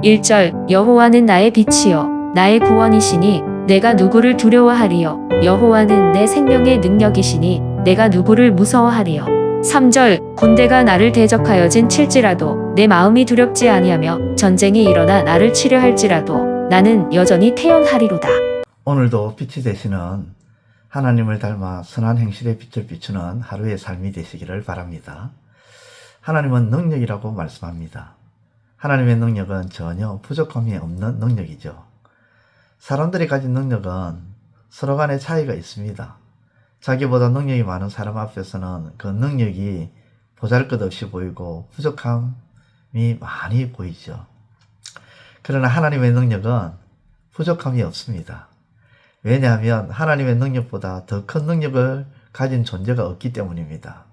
1절 여호와는 나의 빛이요 나의 구원이시니 내가 누구를 두려워하리요. 여호와는 내 생명의 능력이시니 내가 누구를 무서워하리요. 3절 군대가 나를 대적하여진 칠지라도 내 마음이 두렵지 아니하며 전쟁이 일어나 나를 치려 할지라도 나는 여전히 태연하리로다. 오늘도 빛이 되시는 하나님을 닮아 선한 행실의 빛을 비추는 하루의 삶이 되시기를 바랍니다. 하나님은 능력이라고 말씀합니다. 하나님의 능력은 전혀 부족함이 없는 능력이죠. 사람들이 가진 능력은 서로 간의 차이가 있습니다. 자기보다 능력이 많은 사람 앞에서는 그 능력이 보잘것없이 보이고 부족함이 많이 보이죠. 그러나 하나님의 능력은 부족함이 없습니다. 왜냐하면 하나님의 능력보다 더 큰 능력을 가진 존재가 없기 때문입니다.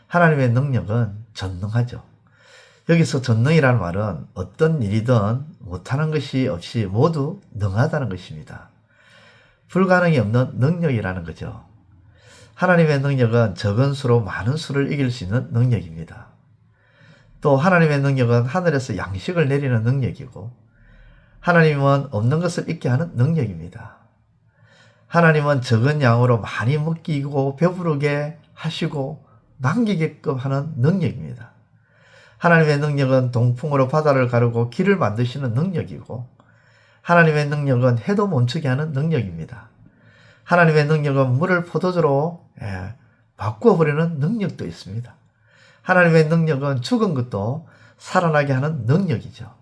하나님의 능력은 전능하죠. 여기서 전능이라는 말은 어떤 일이든 못하는 것이 없이 모두 능하다는 것입니다. 불가능이 없는 능력이라는 거죠. 하나님의 능력은 적은 수로 많은 수를 이길 수 있는 능력입니다. 또 하나님의 능력은 하늘에서 양식을 내리는 능력이고 하나님은 없는 것을 있게 하는 능력입니다. 하나님은 적은 양으로 많이 먹이고 배부르게 하시고 남기게끔 하는 능력입니다. 하나님의 능력은 동풍으로 바다를 가르고 길을 만드시는 능력이고 하나님의 능력은 해도 멈추게 하는 능력입니다. 하나님의 능력은 물을 포도주로 바꾸어버리는 능력도 있습니다. 하나님의 능력은 죽은 것도 살아나게 하는 능력이죠.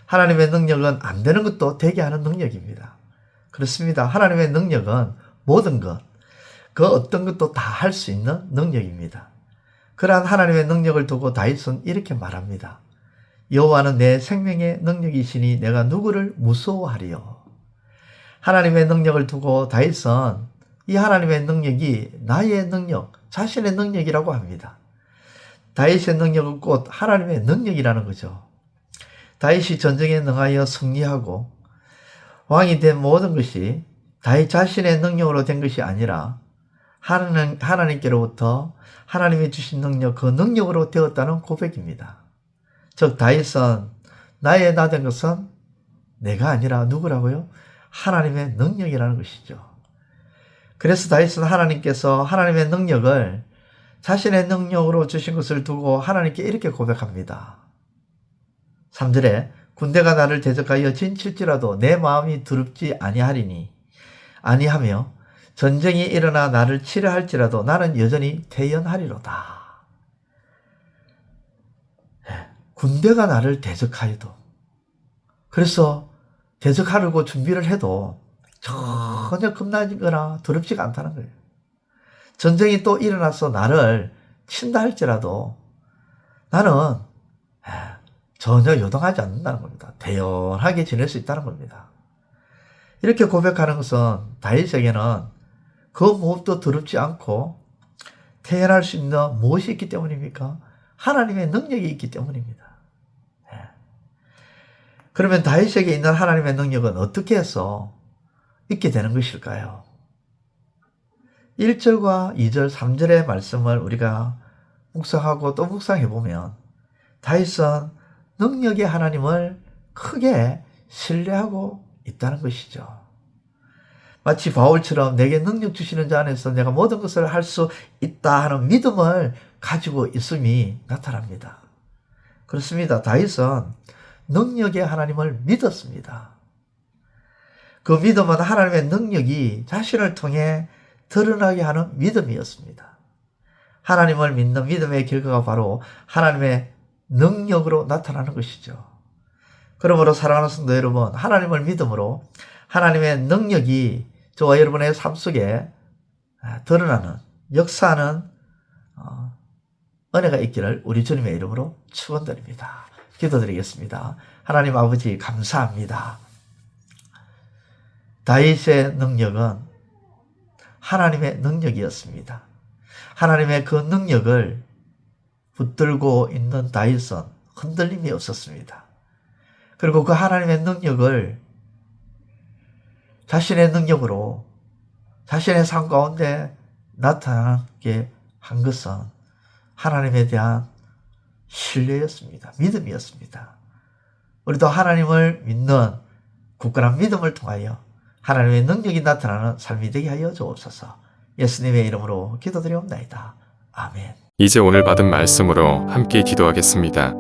하나님의 능력은 안 되는 것도 되게 하는 능력입니다. 그렇습니다. 하나님의 능력은 모든 것, 그 어떤 것도 다 할 수 있는 능력입니다. 그러한 하나님의 능력을 두고 다윗은 이렇게 말합니다. 여호와는 내 생명의 능력이시니 내가 누구를 무서워하리요. 하나님의 능력을 두고 다윗은 이 하나님의 능력이 나의 능력, 자신의 능력이라고 합니다. 다윗의 능력은 곧 하나님의 능력이라는 거죠. 다윗이 전쟁에 능하여 승리하고 왕이 된 모든 것이 다윗 자신의 능력으로 된 것이 아니라 하나님께로부터 하나님이 주신 능력, 그 능력으로 되었다는 고백입니다. 즉 다윗은 나의 나 된 것은 내가 아니라 누구라고요? 하나님의 능력이라는 것이죠. 그래서 다윗은 하나님께서 하나님의 능력을 자신의 능력으로 주신 것을 두고 하나님께 이렇게 고백합니다. 3절에 군대가 나를 대적하여 진칠지라도 내 마음이 두렵지 아니하며 전쟁이 일어나 나를 치려 할지라도 나는 여전히 태연하리로다. 군대가 나를 대적하여도, 그래서 대적하려고 준비를 해도 전혀 겁나거나 두렵지가 않다는 거예요. 전쟁이 또 일어나서 나를 친다 할지라도 나는 전혀 요동하지 않는다는 겁니다. 태연하게 지낼 수 있다는 겁니다. 이렇게 고백하는 것은 다윗에게는 그 무엇도 두렵지 않고 태연할 수 있는 무엇이 있기 때문입니까? 하나님의 능력이 있기 때문입니다. 그러면 다윗에게 있는 하나님의 능력은 어떻게 해서 있게 되는 것일까요? 1절과 2절, 3절의 말씀을 우리가 묵상하고 또 묵상해 보면 다윗은 능력의 하나님을 크게 신뢰하고 있다는 것이죠. 마치 바울처럼 내게 능력 주시는 자 안에서 내가 모든 것을 할 수 있다 하는 믿음을 가지고 있음이 나타납니다. 그렇습니다. 다윗은 능력의 하나님을 믿었습니다. 그 믿음은 하나님의 능력이 자신을 통해 드러나게 하는 믿음이었습니다. 하나님을 믿는 믿음의 결과가 바로 하나님의 능력으로 나타나는 것이죠. 그러므로 사랑하는 성도 여러분, 하나님을 믿음으로 하나님의 능력이 저와 여러분의 삶 속에 드러나는, 역사하는 은혜가 있기를 우리 주님의 이름으로 축원드립니다. 기도드리겠습니다. 하나님 아버지 감사합니다. 다윗의 능력은 하나님의 능력이었습니다. 하나님의 그 능력을 붙들고 있는 다윗은 흔들림이 없었습니다. 그리고 그 하나님의 능력을 자신의 능력으로 자신의 삶 가운데 나타나게 한 것은 하나님에 대한 신뢰였습니다. 믿음이었습니다. 우리도 하나님을 믿는 굳건한 믿음을 통하여 하나님의 능력이 나타나는 삶이 되게 하여 주옵소서. 예수님의 이름으로 기도드리옵나이다. 아멘. 이제 오늘 받은 말씀으로 함께 기도하겠습니다.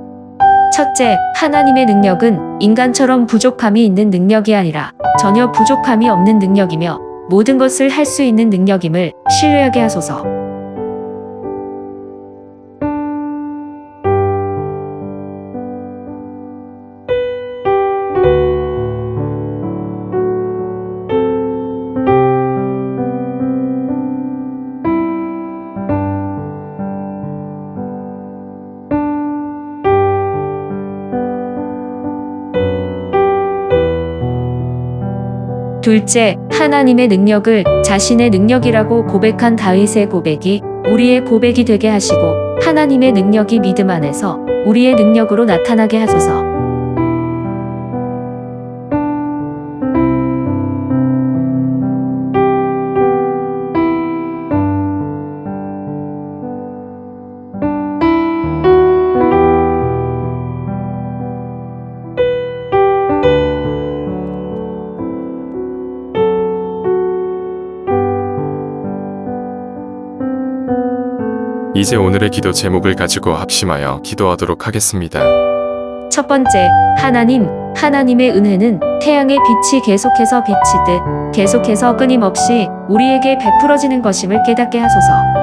첫째, 하나님의 능력은 인간처럼 부족함이 있는 능력이 아니라 전혀 부족함이 없는 능력이며 모든 것을 할 수 있는 능력임을 신뢰하게 하소서. 둘째, 하나님의 능력을 자신의 능력이라고 고백한 다윗의 고백이 우리의 고백이 되게 하시고 하나님의 능력이 믿음 안에서 우리의 능력으로 나타나게 하소서. 이제 오늘의 기도 제목을 가지고 합심하여 기도하도록 하겠습니다. 첫 번째, 하나님의 은혜는 태양의 빛이 계속해서 비치듯 계속해서 끊임없이 우리에게 베풀어지는 것임을 깨닫게 하소서.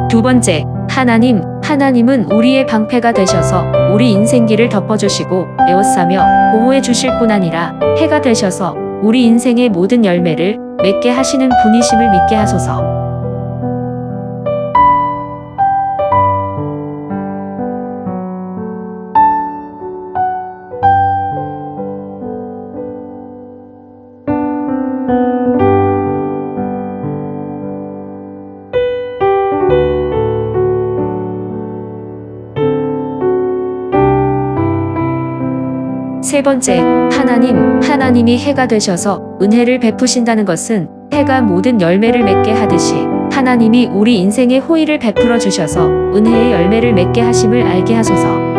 두 번째, 하나님은 우리의 방패가 되셔서 우리 인생길을 덮어주시고 에워싸며 보호해 주실 뿐 아니라 해가 되셔서 우리 인생의 모든 열매를 맺게 하시는 분이심을 믿게 하소서. 세 번째, 하나님이 해가 되셔서 은혜를 베푸신다는 것은 해가 모든 열매를 맺게 하듯이 하나님이 우리 인생의 호의를 베풀어 주셔서 은혜의 열매를 맺게 하심을 알게 하소서.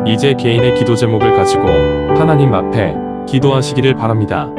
이제 개인의 기도 제목을 가지고 하나님 앞에 기도하시기를 바랍니다.